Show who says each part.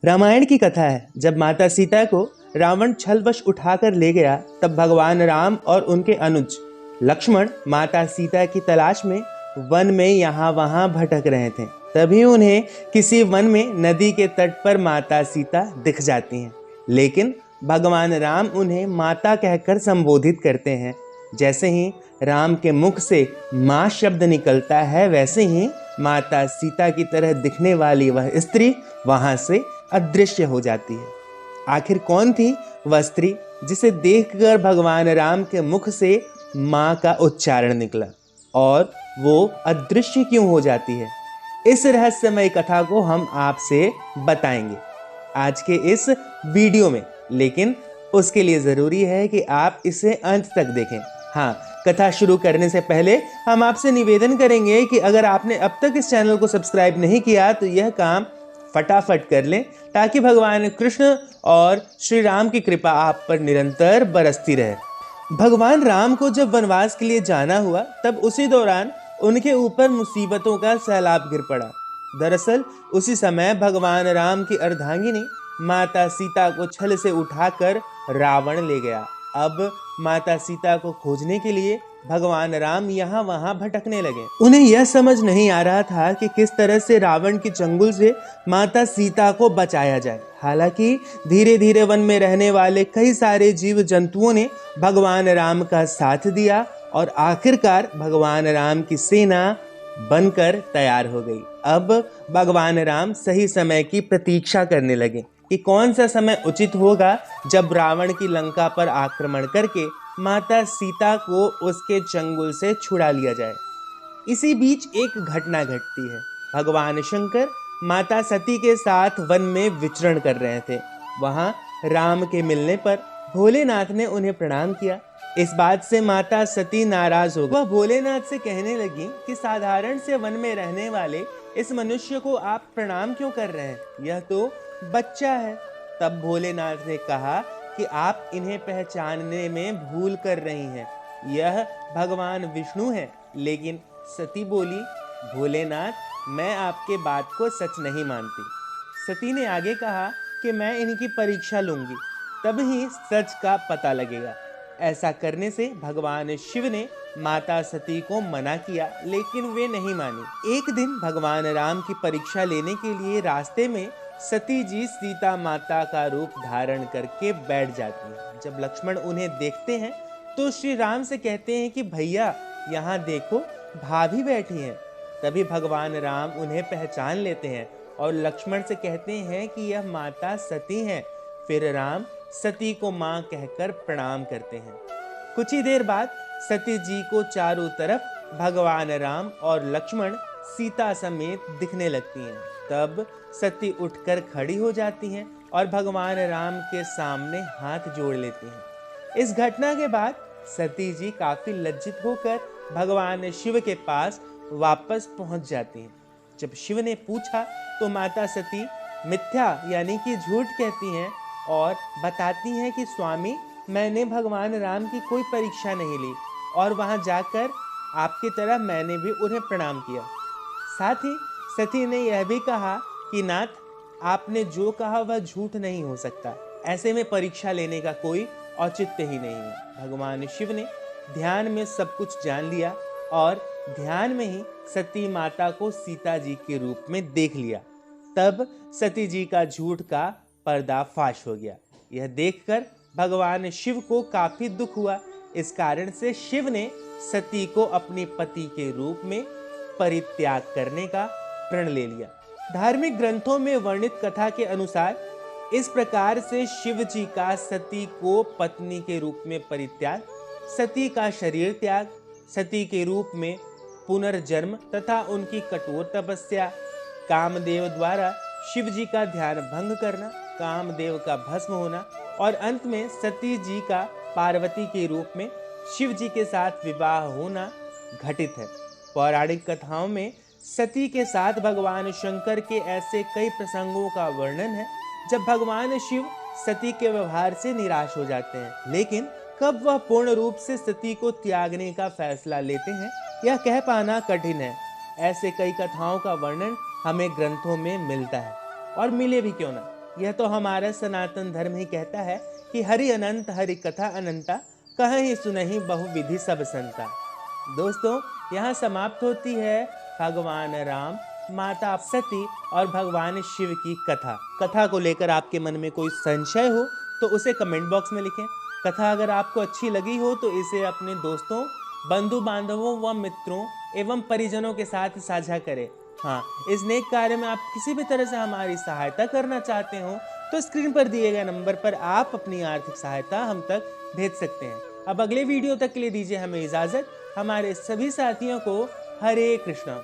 Speaker 1: रामायण की कथा है, जब माता सीता को रावण छलवश उठाकर ले गया, तब भगवान राम और उनके अनुज लक्ष्मण माता सीता की तलाश में वन में यहाँ वहाँ भटक रहे थे। तभी उन्हें किसी वन में नदी के तट पर माता सीता दिख जाती हैं। लेकिन भगवान राम उन्हें माता कहकर संबोधित करते हैं। जैसे ही राम के मुख से माँ शब्द निकलता है, वैसे ही माता सीता की तरह दिखने वाली वह स्त्री वहां से अदृश्य हो जाती है। आखिर कौन थी वह स्त्री जिसे देखकर भगवान राम के मुख से माँ का उच्चारण निकला और वो अदृश्य क्यों हो जाती है? इस रहस्यमय कथा को हम आपसे बताएंगे आज के इस वीडियो में, लेकिन उसके लिए जरूरी है कि आप इसे अंत तक देखें। हाँ, कथा शुरू करने से पहले हम आपसे निवेदन करेंगे कि अगर आपने अब तक इस चैनल को सब्सक्राइब नहीं किया तो यह काम फटाफट कर लें, ताकि भगवान कृष्ण और श्री राम की कृपा आप पर निरंतर बरसती रहे। भगवान राम को जब वनवास के लिए जाना हुआ, तब उसी दौरान उनके ऊपर मुसीबतों का सैलाब गिर पड़ा। दरअसल उसी समय भगवान राम की अर्धांगिनी माता सीता को छल से उठाकर रावण ले गया। अब माता सीता को खोजने के लिए भगवान राम यहाँ वहाँ भटकने लगे। उन्हें यह समझ नहीं आ रहा था कि किस तरह से रावण के चंगुल से माता सीता को बचाया जाए। हालांकि धीरे धीरे वन में रहने वाले कई सारे जीव जंतुओं ने भगवान राम का साथ दिया और आखिरकार भगवान राम की सेना बनकर तैयार हो गई। अब भगवान राम सही समय की प्रतीक्षा करने लगे कि कौन सा समय उचित होगा जब रावण की लंका पर आक्रमण करके माता सीता को उसके चंगुल से छुड़ा लिया जाए। इसी बीच एक घटना घटती है। भगवान शंकर माता सती के साथ वन में विचरण कर रहे थे। वहां राम के मिलने पर भोलेनाथ ने उन्हें प्रणाम किया। इस बात से माता सती नाराज हो गई। वह भोलेनाथ से कहने लगी कि साधारण से वन में रहने वाले इस मनुष्य को आप प्रणाम क्यों कर रहे हैं? यह तो बच्चा है। तब भोलेनाथ ने कहा कि आप इन्हें पहचानने में भूल कर रही हैं, यह भगवान विष्णु है। लेकिन सती बोली, भोलेनाथ, मैं आपके बात को सच नहीं मानती। सती ने आगे कहा कि मैं इनकी परीक्षा लूंगी, तब ही सच का पता लगेगा। ऐसा करने से भगवान शिव ने माता सती को मना किया, लेकिन वे नहीं मानी। एक दिन भगवान राम की परीक्षा लेने के लिए रास्ते में सती जी सीता माता का रूप धारण करके बैठ जाती हैं। जब लक्ष्मण उन्हें देखते हैं तो श्री राम से कहते हैं कि भैया यहाँ देखो, भाभी बैठी हैं। तभी भगवान राम उन्हें पहचान लेते हैं और लक्ष्मण से कहते हैं कि यह माता सती हैं। फिर राम सती को माँ कहकर प्रणाम करते हैं। कुछ ही देर बाद सती जी को चारों तरफ भगवान राम और लक्ष्मण सीता समेत दिखने लगती हैं। तब सती उठकर खड़ी हो जाती हैं और भगवान राम के सामने हाथ जोड़ लेती हैं। इस घटना के बाद सती जी काफी लज्जित होकर भगवान शिव के पास वापस पहुंच जाती हैं। जब शिव ने पूछा तो माता सती मिथ्या यानी कि झूठ कहती हैं और बताती हैं कि स्वामी, मैंने भगवान राम की कोई परीक्षा नहीं ली और वहां जाकर आपकी तरह मैंने भी उन्हें प्रणाम किया। साथ ही सती ने यह भी कहा कि नाथ, आपने जो कहा वह झूठ नहीं हो सकता। ऐसे में परीक्षा लेने का कोई औचित्य ही नहीं है। भगवान शिव ने ध्यान में सब कुछ जान लिया और ध्यान में ही सती माता को सीता जी के रूप में देख लिया। तब सती जी का झूठ का पर्दाफाश हो गया। यह देखकर भगवान शिव को काफी दुख हुआ। इस कारण से शिव ने सती को अपने पति के रूप में परित्याग करने का प्रण ले लिया। धार्मिक ग्रंथों में वर्णित कथा के अनुसार इस प्रकार से शिव जी का सती को पत्नी के रूप में परित्याग, सती का शरीर त्याग, सती के रूप में पुनर्जन्म तथा उनकी कठोर तपस्या, कामदेव द्वारा शिव जी का ध्यान भंग करना, कामदेव का भस्म होना और अंत में सती जी का पार्वती के रूप में शिव जी के साथ विवाह होना घटित है। पौराणिक कथाओं में सती के साथ भगवान शंकर के ऐसे कई प्रसंगों का वर्णन है जब भगवान शिव सती के व्यवहार से निराश हो जाते हैं। लेकिन कब वह पूर्ण रूप से सती को त्यागने का फैसला लेते हैं, यह कह पाना कठिन है। ऐसे कई कथाओं का वर्णन हमें ग्रंथों में मिलता है, और मिले भी क्यों ना, यह तो हमारा सनातन धर्म ही कहता है कि हरि अनंत हरि कथा अनंता, कहीं सुनहि बहुविधि सब संता। दोस्तों, यहाँ समाप्त होती है भगवान राम, माता सती और भगवान शिव की कथा। कथा को लेकर आपके मन में कोई संशय हो तो उसे कमेंट बॉक्स में लिखें। कथा अगर आपको अच्छी लगी हो तो इसे अपने दोस्तों, बंधु बांधवों व मित्रों एवं परिजनों के साथ साझा करें। हाँ, इस नेक कार्य में आप किसी भी तरह से हमारी सहायता करना चाहते हो तो स्क्रीन पर दिए गए नंबर पर आप अपनी आर्थिक सहायता हम तक भेज सकते हैं। अब अगले वीडियो तक के लिए दीजिए हमें इजाजत। हमारे सभी साथियों को हरे कृष्णा।